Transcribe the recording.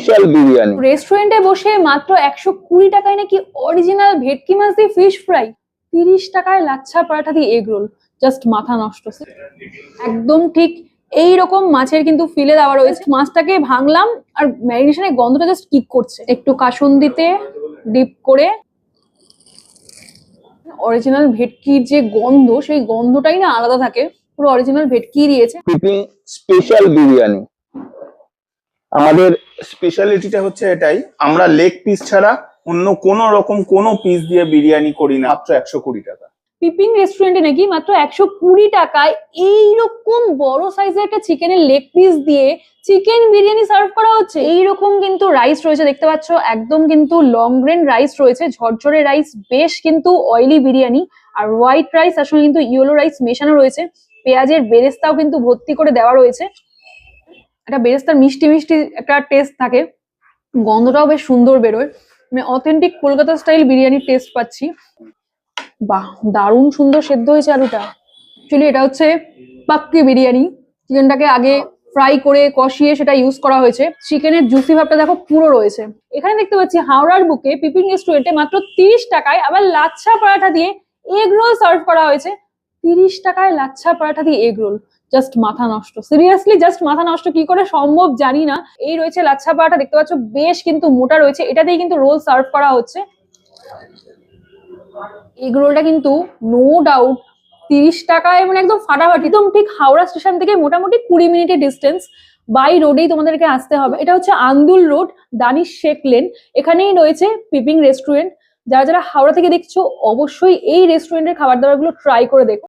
Special biryani. রেস্টুরেন্টে বসে মাত্র 120 টাকায় নাকি অরিজিনাল ভেটকি মাছ দিয়ে ফিশ ফ্রাই, 30 টাকায় লাচ্ছা পরাঠা দিয়ে এগ রোল, জাস্ট মাথা নষ্ট। একদম ঠিক এইরকম মাছের কিন্তু ফিলে দেওয়া রয়েছে। মাছটাকে ভাঙলাম আর ম্যারিনেশনের গন্ধটা জাস্ট কিক করছে। একটু কাসুন্দিতে ডিপ করে অরিজিনাল ভেটকির যে গন্ধ, সেই গন্ধটাই না আলাদা থাকে। পুরো অরিজিনাল ভেটকি দিয়েছে। Piping special biryani. আমাদের স্পেশালিটিটা হচ্ছে এটাই, আমরা লেগ পিস ছাড়া অন্য কোনো রকম কোনো পিস দিয়ে বিরিয়ানি করি না। মাত্র 120 টাকা। পিপিং রেস্টুরেন্টে নাকি মাত্র 120 টাকায় এইরকম বড় সাইজের একটা চিকেনের লেগ পিস দিয়ে চিকেন বিরিয়ানি সার্ভ করা হচ্ছে। এইরকম কিন্তু রাইস রয়েছে, দেখতে পাচ্ছ, একদম কিন্তু লং গ্রেন রাইস রয়েছে, ঝরঝরে রাইস, বেশ কিন্তু অয়েলি বিরিয়ানি। আর হোয়াইট রাইস তার সঙ্গে কিন্তু ইয়েলো রাইস মেশানো রয়েছে। পেঁয়াজের বেরেস্তাও কিন্তু ভর্তি করে দেওয়া রয়েছে। একটা বেরেস্তার মিষ্টি মিষ্টি একটা টেস্ট থাকে, গন্ধটাও বেশ সুন্দর বেরোয়। মানে অথেন্টিক কলকাতা স্টাইল বিরিয়ানির টেস্ট পাচ্ছি। বাহ, দারুণ সুন্দর সেদ্ধ হয়েছে আলুটা। অ্যাকচুয়ালি এটা হচ্ছে পাক্কি বিরিয়ানি। চিকেনটাকে আগে ফ্রাই করে কষিয়ে সেটা ইউজ করা হয়েছে। চিকেনের জুসি ভাবটা দেখো পুরো রয়েছে। এখানে দেখতে পাচ্ছি হাওড়ার বুকে পিপিং রেস্টুরেন্টে মাত্র 30 টাকায় আবার লাচ্ছা পরাঠা দিয়ে এগ রোল সার্ভ করা হয়েছে। 30 টাকায় লাচ্ছা পরাঠা দিয়ে এগ রোল, জাস্ট মাথা নষ্ট। সিরিয়াসলি জাস্ট মাথা নষ্ট, কি করে সম্ভব জানি না। এই রয়েছে লাচ্ছা পরাঠা, দেখতে পাচ্ছ বেশ কিন্তু মোটা রয়েছে। এটা দিয়ে কিন্তু রোল সার্ভ করা হচ্ছে। এগ রোলটা কিন্তু নো ডাউট 30 টাকায়, মানে একদম ফাটাফাটি। একদম ঠিক হাওড়া স্টেশন থেকে মোটামুটি 20 মিনিটের ডিস্টেন্স, বাই রোডেই তোমাদেরকে আসতে হবে। এটা হচ্ছে আন্দুল রোড, দানিশ শেখ লেন, এখানেই রয়েছে পিপিং রেস্টুরেন্ট। যারা যারা হাওড়া থেকে দেখছো অবশ্যই এই রেস্টুরেন্টের খাবার দাবার গুলো ট্রাই করে দেখো।